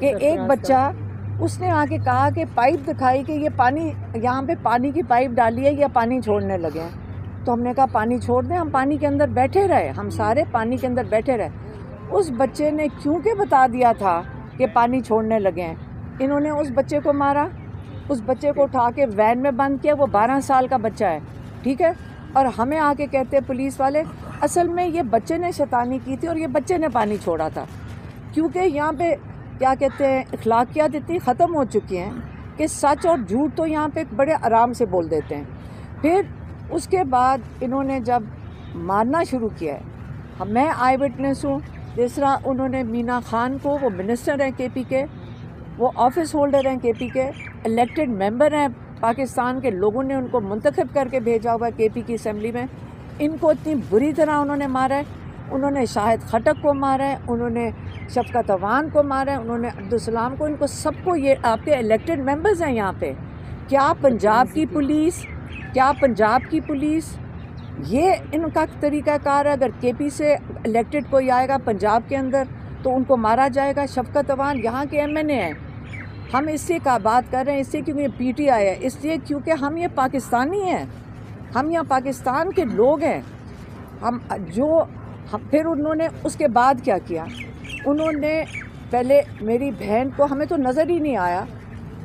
کہ ایک بچہ اس نے آ کے کہا کہ پائپ دکھائی کہ یہ پانی یہاں پہ پانی کی پائپ ڈالی ہے یا پانی چھوڑنے لگے ہیں. تو ہم نے کہا پانی چھوڑ دیں, ہم پانی کے اندر بیٹھے رہے, ہم سارے پانی کے اندر بیٹھے رہے. اس بچے نے کیونکہ بتا دیا تھا کہ پانی چھوڑنے لگے ہیں, انہوں نے اس بچے کو مارا, اس بچے کو اٹھا کے وین میں بند کیا. وہ 12 سال کا بچہ ہے, ٹھیک ہے, اور ہمیں آ کے کہتے پولیس والے اصل میں یہ بچے نے شیطانی کی تھی اور یہ بچے نے پانی چھوڑا تھا. کیونکہ یہاں پہ کیا کہتے ہیں اخلاقیات اتنی ختم ہو چکی ہیں کہ سچ اور جھوٹ تو یہاں پہ بڑے آرام سے بول دیتے ہیں. پھر اس کے بعد انہوں نے جب مارنا شروع کیا ہے, میں آئی وٹنس ہوں, جس طرح انہوں نے مینا خان کو, وہ منسٹر ہیں کے پی کے, وہ آفس ہولڈر ہیں کے پی کے, الیکٹڈ ممبر ہیں پاکستان کے, لوگوں نے ان کو منتخب کر کے بھیجا ہوا ہے کے پی کی اسمبلی میں. ان کو اتنی بری طرح انہوں نے مارا ہے. انہوں نے شاہد خٹک کو مارا ہے, انہوں نے شفقت عوان کو مارا ہے, انہوں نے عبدالسلام کو, ان کو سب کو. یہ آپ کے الیکٹڈ ممبرز ہیں یہاں پہ. کیا پنجاب کی پولیس یہ ان کا طریقہ کار ہے؟ اگر کے پی سے الیکٹڈ کوئی آئے گا پنجاب کے اندر تو ان کو مارا جائے گا. شفقت عوان یہاں کے ایم این اے ہیں. ہم اس سے کا بات کر رہے ہیں, اس سے کیونکہ یہ پی ٹی آئی ہے, اس لیے کیونکہ ہم یہ پاکستانی ہیں, ہم یہاں پاکستان کے لوگ ہیں. پھر انہوں نے اس کے بعد کیا کیا, انہوں نے پہلے میری بہن کو, ہمیں تو نظر ہی نہیں آیا,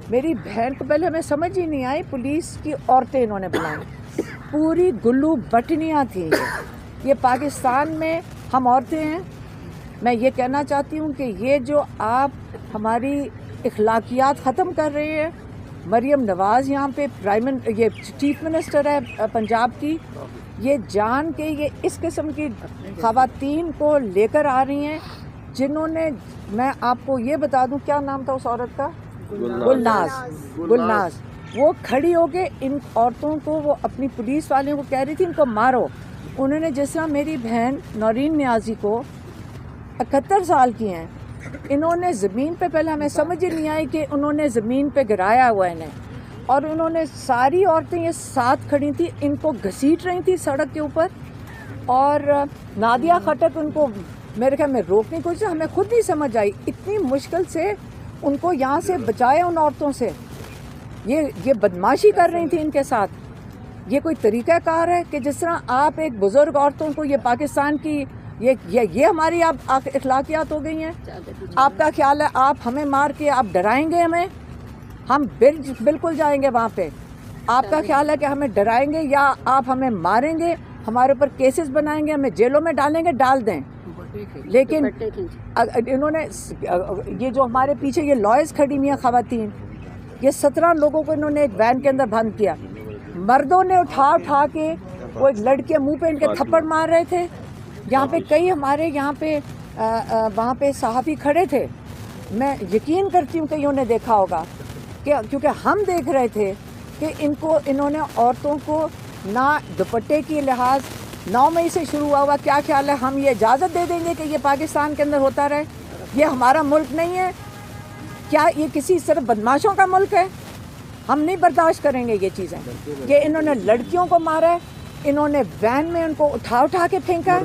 میری بہن کو پہلے ہمیں سمجھ ہی نہیں آئی, پولیس کی عورتیں انہوں نے بلائیں, پوری گلو بٹنیاں تھیں. یہ پاکستان میں ہم عورتیں ہیں. میں یہ کہنا چاہتی ہوں کہ یہ جو آپ ہماری اخلاقیات ختم کر رہے ہیں, مریم نواز یہاں پہ یہ چیف منسٹر ہے پنجاب کی, یہ جان کے یہ اس قسم کی خواتین کو لے کر آ رہی ہیں جنہوں نے, میں آپ کو یہ بتا دوں کیا نام تھا اس عورت کا, گلناز. وہ کھڑی ہو کے ان عورتوں کو, وہ اپنی پولیس والوں کو کہہ رہی تھی ان کو مارو. انہوں نے جس طرح میری بہن نورین نیازی کو 71 سال کی ہیں, انہوں نے زمین پہ, پہلے ہمیں سمجھ ہی نہیں آئی کہ انہوں نے زمین پہ گرایا ہوا انہیں, اور انہوں نے ساری عورتیں یہ ساتھ کھڑی تھیں, ان کو گھسیٹ رہی تھیں سڑک کے اوپر. اور نادیہ خٹک ان کو میرے خیال میں روکنے کی کوشش, ہمیں خود نہیں سمجھ آئی, اتنی مشکل سے ان کو یہاں سے بچایا ان عورتوں سے. یہ بدماشی کر رہی تھیں ان کے ساتھ. یہ کوئی طریقہ کار ہے کہ جس طرح آپ ایک بزرگ عورتوں کو, یہ پاکستان کی یہ ہماری آپ اخلاقیات ہو گئی ہیں. آپ کا خیال ہے آپ ہمیں مار کے آپ ڈرائیں گے ہمیں, ہم بالکل جائیں گے وہاں پہ. آپ کا خیال ہے کہ ہمیں ڈرائیں گے یا آپ ہمیں ماریں گے, ہمارے اوپر کیسز بنائیں گے, ہمیں جیلوں میں ڈالیں گے, ڈال دیں. لیکن انہوں نے یہ جو ہمارے پیچھے یہ لائرز کھڑی ہوئی ہیں خواتین, یہ 17 لوگوں کو انہوں نے ایک وین کے اندر بند کیا. مردوں نے اٹھا کے وہ ایک لڑکے منہ پہ ان کے تھپڑ مار رہے تھے. یہاں پہ کئی ہمارے یہاں پہ وہاں پہ صحافی کھڑے تھے, میں یقین کرتی ہوں کہ انہوں نے دیکھا ہوگا, کہ کیونکہ ہم دیکھ رہے تھے کہ انہوں نے عورتوں کو نہ دوپٹے کی لحاظ 9 مئی سے شروع ہوا. کیا خیال ہے ہم یہ اجازت دے دیں گے کہ یہ پاکستان کے اندر ہوتا رہے؟ یہ ہمارا ملک نہیں ہے. کیا یہ کسی صرف بدماشوں کا ملک ہے؟ ہم نہیں برداشت کریں گے یہ چیزیں. کہ انہوں نے لڑکیوں کو مارا ہے, انہوں نے وین میں ان کو اٹھا کے پھینکا ہے,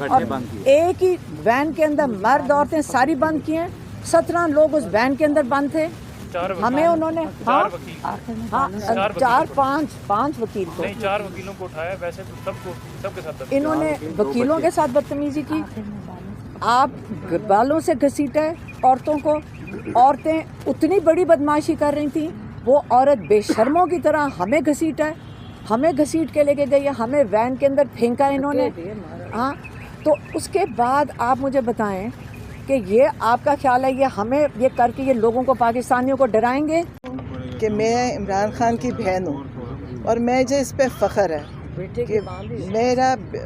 اور ایک ہی وین کے اندر مرد عورتیں ساری بند کی ہیں. 17 لوگ اس وین کے اندر بند تھے. ہمیں انہوں نے 4-5 وکیل کو, 4 وکیلوں کو اٹھایا. ویسے تو سب کے ساتھ انہوں نے وکیلوں کے ساتھ بدتمیزی کی. آپ بالوں سے گھسیٹے عورتوں کو. عورتیں اتنی بڑی بدماشی کر رہی تھیں, وہ عورت بے شرموں کی طرح ہمیں گھسیٹا ہے, ہمیں گھسیٹ کے لے کے گئی ہے, ہمیں وین کے اندر پھینکا انہوں نے. ہاں, تو اس کے بعد آپ مجھے بتائیں کہ یہ آپ کا خیال ہے یہ ہمیں یہ کر کے یہ لوگوں کو, پاکستانیوں کو ڈرائیں گے؟ کہ میں عمران خان کی بہن ہوں, اور مجھے اس پہ فخر ہے کہ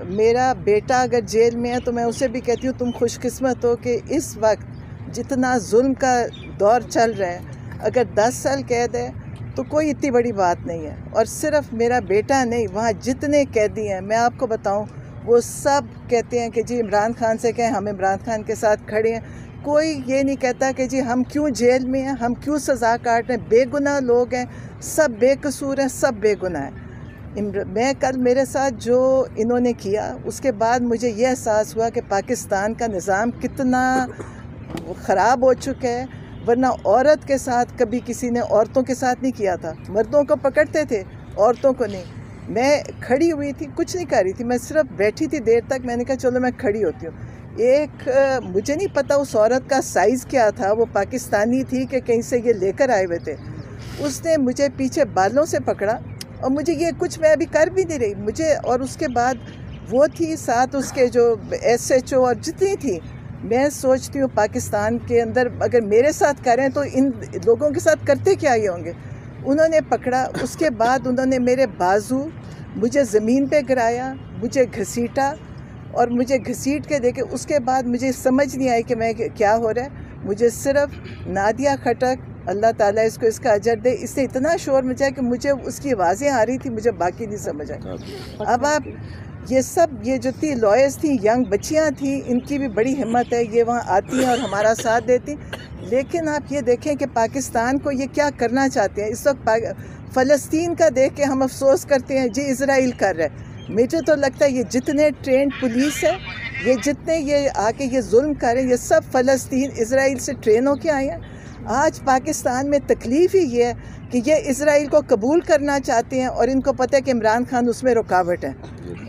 میرا بیٹا اگر جیل میں ہے تو میں اسے بھی کہتی ہوں تم خوش قسمت ہو کہ اس وقت جتنا ظلم کا دور چل رہا ہے, اگر 10 سال قید ہے تو کوئی اتنی بڑی بات نہیں ہے. اور صرف میرا بیٹا نہیں, وہاں جتنے قیدی ہیں, میں آپ کو بتاؤں, وہ سب کہتے ہیں کہ جی عمران خان سے کہیں, ہم عمران خان کے ساتھ کھڑے ہیں. کوئی یہ نہیں کہتا کہ جی ہم کیوں جیل میں ہیں, ہم کیوں سزا کاٹ رہے ہیں. بے گناہ لوگ ہیں, سب بے قصور ہیں, سب بے گناہ ہیں. میں کل میرے ساتھ جو انہوں نے کیا, اس کے بعد مجھے یہ احساس ہوا کہ پاکستان کا نظام کتنا خراب ہو چکا ہے، ورنہ عورت کے ساتھ کبھی کسی نے عورتوں کے ساتھ نہیں کیا تھا، مردوں کو پکڑتے تھے، عورتوں کو نہیں۔ میں کھڑی ہوئی تھی، کچھ نہیں کر رہی تھی، میں صرف بیٹھی تھی دیر تک، میں نے کہا چلو میں کھڑی ہوتی ہوں۔ ایک مجھے نہیں پتا اس عورت کا سائز کیا تھا، وہ پاکستانی تھی کہ کہیں سے یہ لے کر آئے ہوئے تھے، اس نے مجھے پیچھے بالوں سے پکڑا اور مجھے یہ کچھ میں ابھی کر بھی نہیں رہی مجھے، اور اس کے بعد وہ تھی ساتھ اس کے جو SHO اور جتنی تھی، میں سوچتی ہوں پاکستان کے اندر اگر میرے ساتھ کریں تو ان لوگوں کے ساتھ کرتے کیا ہی ہوں گے۔ انہوں نے پکڑا، اس کے بعد انہوں نے میرے بازو مجھے زمین پہ گرایا، مجھے گھسیٹا، اور مجھے گھسیٹ کے دیکھے اس کے بعد مجھے سمجھ نہیں آئی کہ میں کیا ہو رہا ہے۔ مجھے صرف نادیہ خٹک، اللہ تعالیٰ اس کو اس کا اجر دے، اس سے اتنا شور مچا کہ مجھے اس کی آوازیں آ رہی تھی، مجھے باقی نہیں سمجھ آئی۔ اب آپ یہ سب یہ جو تھی لائرز تھیں، ینگ بچیاں تھیں، ان کی بھی بڑی ہمت ہے، یہ وہاں آتی ہیں اور ہمارا ساتھ دیتی، لیکن آپ یہ دیکھیں کہ پاکستان کو یہ کیا کرنا چاہتے ہیں۔ اس وقت فلسطین کا دیکھ کے ہم افسوس کرتے ہیں جی اسرائیل کر رہے ہیں، مجھے تو لگتا ہے یہ جتنے ٹرینڈ پولیس ہے، یہ جتنے یہ آ کے یہ ظلم کر رہے ہیں، یہ سب فلسطین اسرائیل سے ٹرین ہو کے آئے ہیں۔ آج پاکستان میں تکلیف ہی یہ ہے کہ یہ اسرائیل کو قبول کرنا چاہتے ہیں، اور ان کو پتہ ہے کہ عمران خان اس میں رکاوٹ ہے،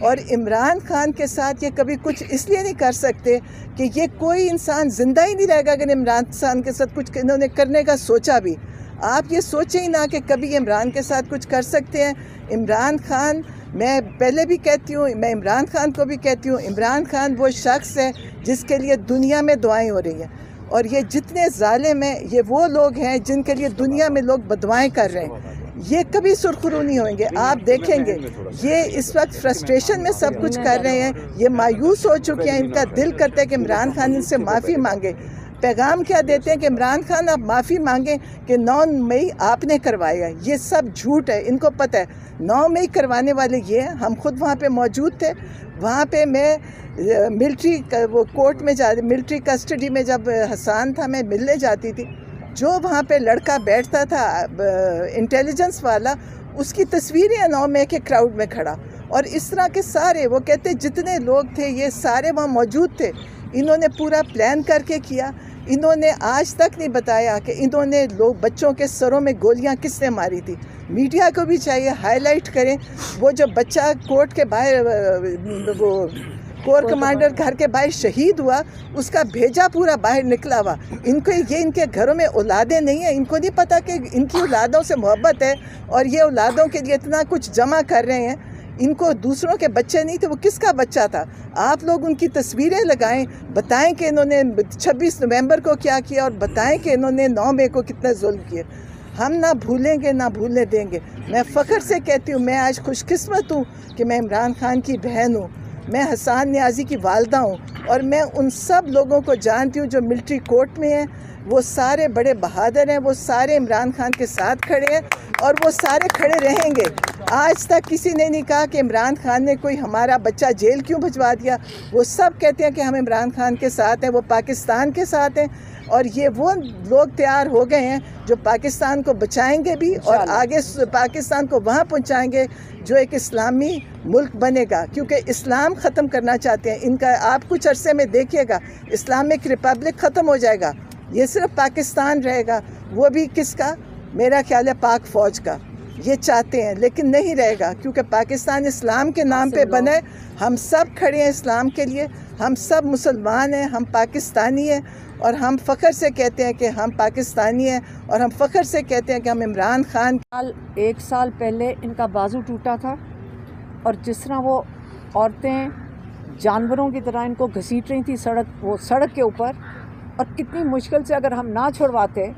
اور عمران خان کے ساتھ یہ کبھی کچھ اس لیے نہیں کر سکتے کہ یہ کوئی انسان زندہ ہی نہیں رہے گا اگر عمران خان کے ساتھ کچھ انہوں نے کرنے کا سوچا بھی۔ آپ یہ سوچیں ہی نہ کہ کبھی عمران کے ساتھ کچھ کر سکتے ہیں۔ عمران خان، میں پہلے بھی کہتی ہوں، میں عمران خان کو بھی کہتی ہوں، عمران خان وہ شخص ہے جس کے لیے دنیا میں دعائیں ہو رہی ہیں، اور یہ جتنے ظالم ہیں یہ وہ لوگ ہیں جن کے لیے دنیا میں لوگ بددعائیں کر رہے ہیں، یہ کبھی سرخرو نہیں ہوئیں گے۔ آپ دیکھیں گے یہ اس وقت فرسٹریشن میں سب کچھ کر رہے ہیں، یہ مایوس ہو چکے ہیں، ان کا دل کرتا ہے کہ عمران خان ان سے معافی مانگے۔ پیغام کیا دیتے ہیں کہ عمران خان آپ معافی مانگیں کہ 9 مئی آپ نے کروایا، یہ سب جھوٹ ہے، ان کو پتہ ہے 9 مئی کروانے والے یہ ہیں۔ ہم خود وہاں پہ موجود تھے، وہاں پہ میں ملٹری وہ کورٹ میں ملٹری کسٹڈی میں جب حسان تھا میں ملنے جاتی تھی، جو وہاں پہ لڑکا بیٹھتا تھا انٹیلیجنس والا، اس کی تصویریں 9 مئی کے کراؤڈ میں کھڑا، اور اس طرح کے سارے وہ کہتے جتنے لوگ تھے یہ سارے وہاں موجود تھے۔ انہوں نے پورا پلان کر کے کیا، انہوں نے آج تک نہیں بتایا کہ انہوں نے لوگ بچوں کے سروں میں گولیاں کس نے ماری تھی۔ میڈیا کو بھی چاہیے ہائی لائٹ کریں، وہ جو بچہ کورٹ کے باہر وہ کور کمانڈر گھر کے باہر شہید ہوا، اس کا بھیجا پورا باہر نکلا ہوا۔ ان کو یہ ان کے گھروں میں اولادیں نہیں ہیں، ان کو نہیں پتہ کہ ان کی اولادوں سے محبت ہے، اور یہ اولادوں کے لیے اتنا کچھ جمع کر رہے ہیں۔ ان کو دوسروں کے بچے نہیں تھے، وہ کس کا بچہ تھا؟ آپ لوگ ان کی تصویریں لگائیں، بتائیں کہ انہوں نے 26 نومبر کو کیا کیا، اور بتائیں کہ انہوں نے 9 مئی کو کتنے ظلم کیے۔ ہم نہ بھولیں گے نہ بھولنے دیں گے۔ میں فخر سے کہتی ہوں، میں آج خوش قسمت ہوں کہ میں عمران خان کی بہن ہوں، میں حسان نیازی کی والدہ ہوں، اور میں ان سب لوگوں کو جانتی ہوں جو ملٹری کورٹ میں ہیں، وہ سارے بڑے بہادر ہیں، وہ سارے عمران خان کے ساتھ کھڑے ہیں، اور وہ سارے کھڑے رہیں گے۔ آج تک کسی نے نہیں کہا کہ عمران خان نے کوئی ہمارا بچہ جیل کیوں بھجوا دیا، وہ سب کہتے ہیں کہ ہم عمران خان کے ساتھ ہیں، وہ پاکستان کے ساتھ ہیں، اور یہ وہ لوگ تیار ہو گئے ہیں جو پاکستان کو بچائیں گے بھی، اور آگے پاکستان کو وہاں پہنچائیں گے جو ایک اسلامی ملک بنے گا، کیونکہ اسلام ختم کرنا چاہتے ہیں ان کا۔ آپ کچھ عرصے میں دیکھیے گا اسلامک ریپبلک ختم ہو جائے گا، یہ صرف پاکستان رہے گا، وہ بھی کس کا؟ میرا خیال ہے پاک فوج کا۔ یہ چاہتے ہیں لیکن نہیں رہے گا، کیونکہ پاکستان اسلام کے نام پہ بنے۔ ہم سب کھڑے ہیں اسلام کے لیے، ہم سب مسلمان ہیں، ہم پاکستانی ہیں، اور ہم فخر سے کہتے ہیں کہ ہم پاکستانی ہیں، اور ہم فخر سے کہتے ہیں کہ ہم عمران خان۔ 1 سال پہلے ان کا بازو ٹوٹا تھا، اور جس طرح وہ عورتیں جانوروں کی طرح ان کو گھسیٹ رہی تھیں سڑک کے اوپر، اور کتنی مشکل سے اگر ہم نہ چھڑواتے،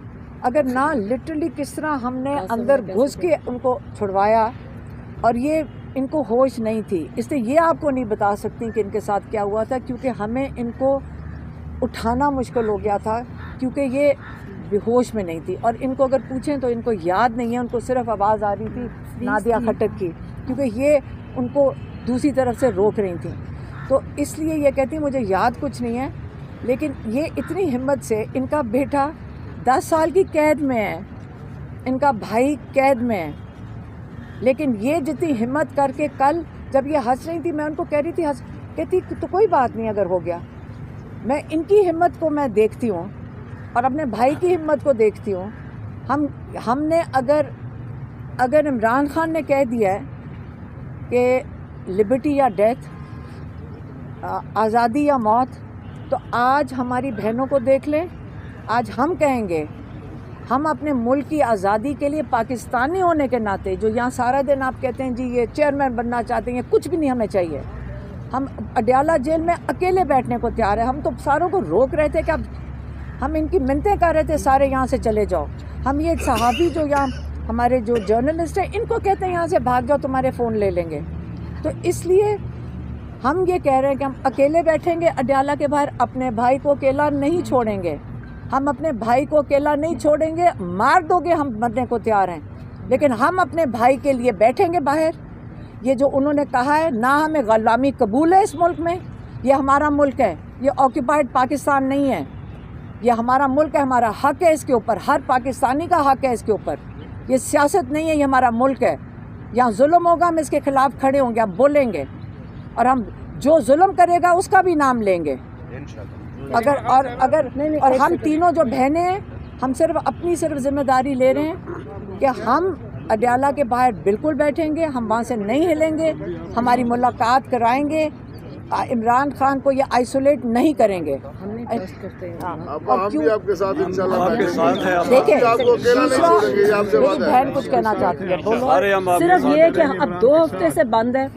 اگر نہ لٹرلی کس طرح ہم نے اندر گھس کے ان کو چھڑوایا، اور یہ ان کو ہوش نہیں تھی، اس لیے یہ آپ کو نہیں بتا سکتی کہ ان کے ساتھ کیا ہوا تھا، کیونکہ ہمیں ان کو اٹھانا مشکل ہو گیا تھا، کیونکہ یہ بے ہوش میں نہیں تھی، اور ان کو اگر پوچھیں تو ان کو یاد نہیں ہے، ان کو صرف آواز آ رہی تھی نادیہ خٹک کی، کیونکہ یہ ان کو دوسری طرف سے روک رہی تھیں، تو اس لیے یہ کہتی ہیں مجھے یاد کچھ نہیں ہے۔ لیکن یہ اتنی ہمت سے، ان کا بیٹا 10 سال کی قید میں ہے، ان کا بھائی قید میں ہے، لیکن یہ جتنی ہمت کر کے، کل جب یہ ہنس رہی تھی میں ان کو کہہ رہی تھی کہتی تو کوئی بات نہیں اگر ہو گیا، میں ان کی ہمت کو میں دیکھتی ہوں اور اپنے بھائی کی ہمت کو دیکھتی ہوں. ہم نے اگر عمران خان نے کہہ دیا ہے کہ لبرٹی یا ڈیتھ، آزادی یا موت، تو آج ہماری بہنوں کو دیکھ لیں. آج ہم کہیں گے، ہم اپنے ملک کی آزادی کے لیے پاکستانی ہونے کے ناطے، جو یہاں سارا دن آپ کہتے ہیں جی یہ چیئرمین بننا چاہتے ہیں، کچھ بھی نہیں ہمیں چاہیے. ہم اڈیالہ جیل میں اکیلے بیٹھنے کو تیار ہیں. ہم تو ساروں کو روک رہے تھے کہ اب ہم ان کی منتیں کر رہے تھے سارے یہاں سے چلے جاؤ. ہم یہ صحافی جو یہاں ہمارے جو جرنلسٹ ہیں ان کو کہتے ہیں یہاں سے بھاگ جاؤ، تمہارے فون لے لیں گے. تو اس لیے ہم یہ کہہ رہے ہیں کہ ہم اکیلے بیٹھیں گے اڈیالہ کے باہر، اپنے بھائی کو اکیلا نہیں چھوڑیں گے. ہم اپنے بھائی کو اکیلا نہیں چھوڑیں گے. مار دو گے ہم مرنے کو تیار ہیں، لیکن ہم اپنے بھائی کے لیے بیٹھیں گے باہر. یہ جو انہوں نے کہا ہے، نہ ہمیں غلامی قبول ہے اس ملک میں. یہ ہمارا ملک ہے، یہ آکوپائڈ پاکستان نہیں ہے. یہ ہمارا ملک ہے، ہمارا حق ہے اس کے اوپر، ہر پاکستانی کا حق ہے اس کے اوپر. یہ سیاست نہیں ہے، یہ ہمارا ملک ہے. یہاں ظلم ہوگا ہم اس کے خلاف کھڑے ہوں گے، ہم بولیں گے، اور ہم جو ظلم کرے گا اس کا بھی نام لیں گے. اور ہم تینوں جو بہنیں ہیں، ہم صرف اپنی ذمہ داری لے رہے ہیں کہ ہم اڈیالہ کے باہر بالکل بیٹھیں گے. ہم وہاں سے نہیں ہلیں گے. ہماری ملاقات کرائیں گے. عمران خان کو یہ آئسولیٹ نہیں کریں گے. دیکھیں میری بہن کچھ کہنا چاہتی ہے، بولو. صرف یہ کہ اب 2 ہفتے سے بند ہے.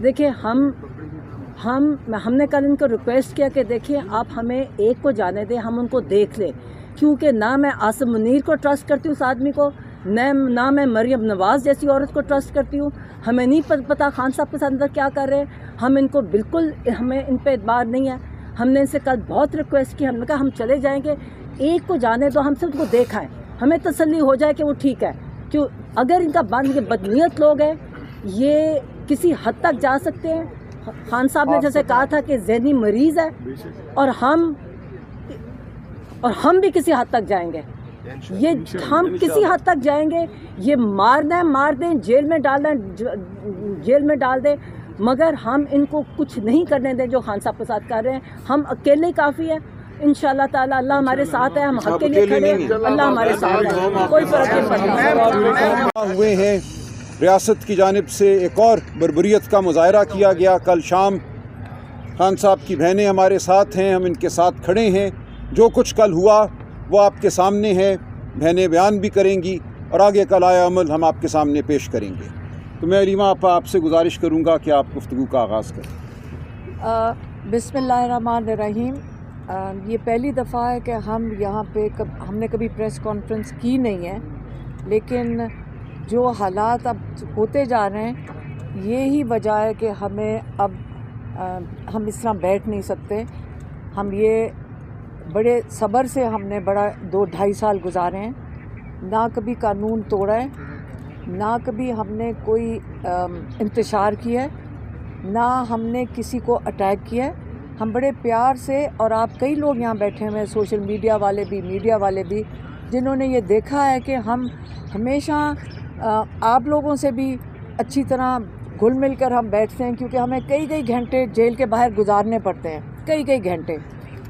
دیکھیں ہم نے کل ان کو ریکویسٹ کیا کہ دیکھیں آپ ہمیں ایک کو جانے دیں، ہم ان کو دیکھ لیں، کیونکہ نہ میں عاصم منیر کو ٹرسٹ کرتی ہوں اس آدمی کو، نہ میں مریم نواز جیسی عورت کو ٹرسٹ کرتی ہوں. ہمیں نہیں پتہ خان صاحب کے ساتھ اندر کیا کر رہے ہیں. ہم ان کو بالکل، ہمیں ان پہ اعتبار نہیں ہے. ہم نے ان سے کل بہت ریکویسٹ کی، ہم نے کہا ہم چلے جائیں گے، ایک کو جانے دو، ہم سے ان کو دیکھائیں، ہمیں تسلی ہو جائے کہ وہ ٹھیک ہے. کیوں اگر ان کا بند، یہ بدنیت لوگ ہیں، یہ کسی حد تک جا سکتے ہیں. خان صاحب نے جیسے کہا تھا کہ ذہنی مریض ہے، اور ہم بھی کسی حد تک جائیں گے. ہم کسی حد تک جائیں گے. یہ مار دیں، جیل میں ڈال دیں، مگر ہم ان کو کچھ نہیں کرنے دیں جو خان صاحب کے ساتھ کر رہے ہیں. ہم اکیلے ہی کافی ہیں. انشاءاللہ تعالی اللہ ہمارے ساتھ ہے. ہم حق کے لیے کھڑے ہیں، اللہ ہمارے ساتھ ہے. کوئی فرق نہیں پڑتا. ہوئے ہیں ریاست کی جانب سے ایک اور بربریت کا مظاہرہ کیا گیا. کل شام خان صاحب کی بہنیں ہمارے ساتھ ہیں، ہم ان کے ساتھ کھڑے ہیں. جو کچھ کل ہوا وہ آپ کے سامنے ہے، بہنیں بیان بھی کریں گی اور آگے کا لائحہ عمل ہم آپ کے سامنے پیش کریں گے. تو میں علیمہ آپ سے گزارش کروں گا کہ آپ گفتگو کا آغاز کریں. بسم اللہ الرحمن الرحیم. یہ پہلی دفعہ ہے کہ ہم یہاں پہ ہم نے کبھی پریس کانفرنس کی نہیں ہے، لیکن جو حالات اب ہوتے جا رہے ہیں یہی وجہ ہے کہ ہمیں اب ہم اس طرح بیٹھ نہیں سکتے. ہم یہ بڑے صبر سے ہم نے 2-2.5 سال گزارے ہیں. نہ کبھی قانون توڑا ہے، نہ کبھی ہم نے کوئی انتشار کیا ہے، نہ ہم نے کسی کو اٹیک کیا ہے. ہم بڑے پیار سے، اور آپ کئی لوگ یہاں بیٹھے ہوئے ہیں، سوشل میڈیا والے بھی، میڈیا والے بھی، جنہوں نے یہ دیکھا ہے کہ ہم ہمیشہ آپ لوگوں سے بھی اچھی طرح گھل مل کر ہم بیٹھتے ہیں، کیونکہ ہمیں کئی گھنٹے جیل کے باہر گزارنے پڑتے ہیں. کئی گھنٹے.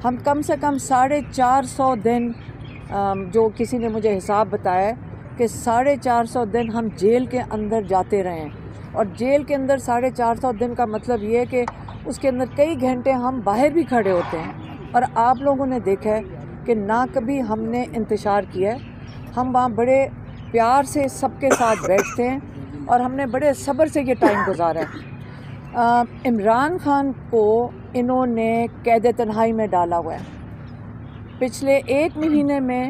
ہم کم سے کم 450 دن، جو کسی نے مجھے حساب بتایا ہے کہ 450 دن ہم جیل کے اندر جاتے رہے ہیں. اور جیل کے اندر 450 دن کا مطلب یہ ہے کہ اس کے اندر کئی گھنٹے ہم باہر بھی کھڑے ہوتے ہیں. اور آپ لوگوں نے دیکھا ہے کہ نہ کبھی ہم نے انتشار کیا ہے. ہم وہاں بڑے پیار سے سب کے ساتھ بیٹھتے ہیں، اور ہم نے بڑے صبر سے یہ ٹائم گزارا ہے. عمران خان کو انہوں نے قید تنہائی میں ڈالا ہوا ہے. پچھلے 1 مہینے میں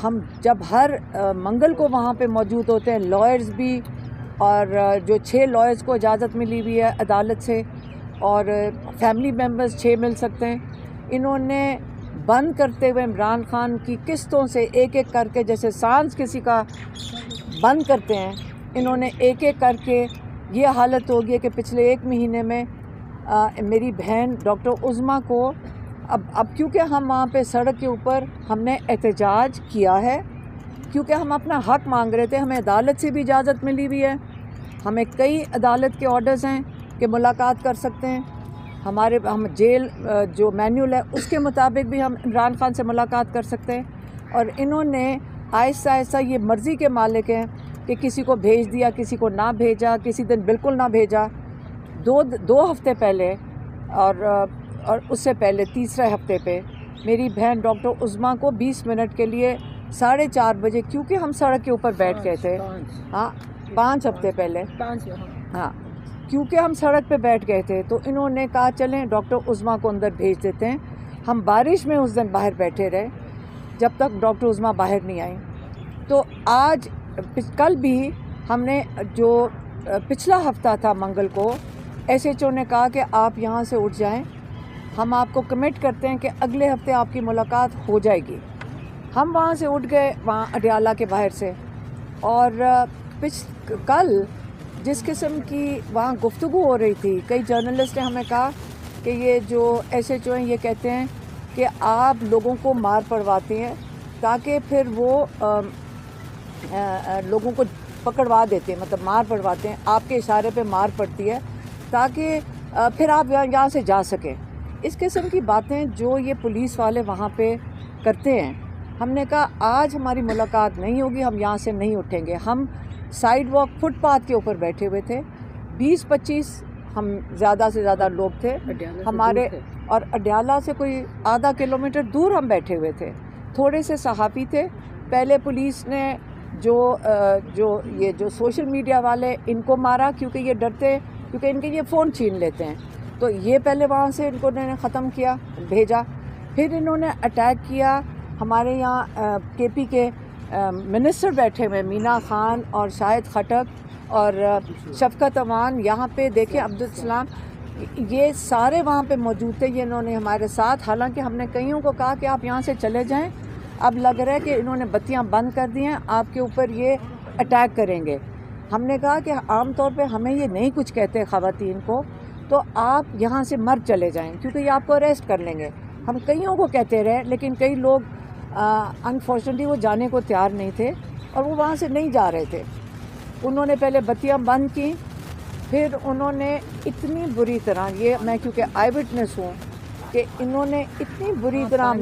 ہم جب ہر منگل کو وہاں پہ موجود ہوتے ہیں، لائرز بھی، اور جو 6 لائرز کو اجازت ملی ہوئی ہے عدالت سے، اور فیملی ممبرز 6 مل سکتے ہیں. انہوں نے بند کرتے ہوئے عمران خان کی قسطوں سے ایک کر کے، جیسے سانس کسی کا بند کرتے ہیں، انہوں نے ایک کر کے یہ حالت ہو گئی کہ پچھلے 1 مہینے میں میری بہن ڈاکٹر عظمیٰ کو اب کیونکہ ہم وہاں پہ سڑک کے اوپر ہم نے احتجاج کیا ہے، کیونکہ ہم اپنا حق مانگ رہے تھے. ہمیں عدالت سے بھی اجازت ملی ہوئی ہے، ہمیں کئی عدالت کے آرڈرز ہیں کہ ملاقات کر سکتے ہیں. ہمارے ہم جیل جو مینیول ہے اس کے مطابق بھی ہم عمران خان سے ملاقات کر سکتے ہیں. اور انہوں نے آہستہ آہستہ یہ مرضی کے مالک ہیں کہ کسی کو بھیج دیا, کسی کو نہ بھیجا, کسی دن بالکل نہ بھیجا. دو ہفتے پہلے اور اس سے پہلے تیسرے ہفتے پہ میری بہن ڈاکٹر عظمیٰ کو 20 منٹ کے لیے 4:30 بجے, کیونکہ ہم سڑک کے اوپر بیٹھ گئے تھے, ہاں 5 ہفتے پہلے, ہاں کیونکہ ہم سڑک پہ بیٹھ گئے تھے تو انہوں نے کہا چلیں ڈاکٹر عظمیٰ کو اندر بھیج دیتے ہیں. ہم بارش میں اس دن باہر بیٹھے رہے جب تک ڈاکٹر عظمیٰ باہر نہیں آئیں. تو آج کل بھی ہم نے جو پچھلا ہفتہ تھا منگل کو SHO نے کہا کہ آپ یہاں سے اٹھ جائیں, ہم آپ کو کمٹ کرتے ہیں کہ اگلے ہفتے آپ کی ملاقات ہو جائے گی. ہم وہاں سے اٹھ گئے, وہاں اڈیالہ کے باہر سے, اور کل جس قسم کی وہاں گفتگو ہو رہی تھی, کئی جرنلسٹ نے ہمیں کہا کہ یہ جو SHO ہیں یہ کہتے ہیں کہ آپ لوگوں کو مار پڑواتے ہیں تاکہ پھر وہ لوگوں کو پکڑوا دیتے ہیں, مطلب مار پڑواتے ہیں, آپ کے اشارے پہ مار پڑتی ہے تاکہ پھر آپ یہاں سے جا سکیں. اس قسم کی باتیں جو یہ پولیس والے وہاں پہ کرتے ہیں. ہم نے کہا آج ہماری ملاقات نہیں ہوگی, ہم یہاں سے نہیں اٹھیں گے. ہم سائیڈ واک فٹ پاتھ کے اوپر بیٹھے ہوئے تھے, 20-25 ہم زیادہ سے زیادہ لوگ تھے ہمارے, اور اڈیالہ سے کوئی آدھا کلومیٹر دور ہم بیٹھے ہوئے تھے. تھوڑے سے صحافی تھے. پہلے پولیس نے جو سوشل میڈیا والے ان کو مارا کیونکہ یہ ڈرتے, کیونکہ ان کے یہ فون چھین لیتے ہیں, تو یہ پہلے وہاں سے ان کو نے ختم کیا, بھیجا. پھر انہوں نے اٹیک کیا ہمارے یہاں KP کے منسٹر بیٹھے ہوئے, مینا خان اور شاہد خٹک اور شفقت امان. یہاں پہ دیکھیں عبدالسلام, یہ سارے وہاں پہ موجود تھے, یہ انہوں نے ہمارے ساتھ, حالانکہ ہم نے کئیوں کو کہا کہ آپ یہاں سے چلے جائیں, اب لگ رہا ہے کہ انہوں نے بتیاں بند کر دی ہیں, آپ کے اوپر یہ اٹیک کریں گے. ہم نے کہا کہ عام طور پہ ہمیں یہ نہیں کچھ کہتے خواتین کو, تو آپ یہاں سے مر چلے جائیں کیونکہ یہ آپ کو اریسٹ کر لیں گے. ہم کئیوں کو کہتے رہے, لیکن کئی لوگ انفارچونیٹلی وہ جانے کو تیار نہیں تھے اور وہ وہاں سے نہیں جا رہے تھے. انہوں نے پہلے بتیاں بند کی, پھر انہوں نے اتنی بری طرح, یہ میں کیونکہ آئی وٹنس ہوں, کہ انہوں نے اتنی بری طرح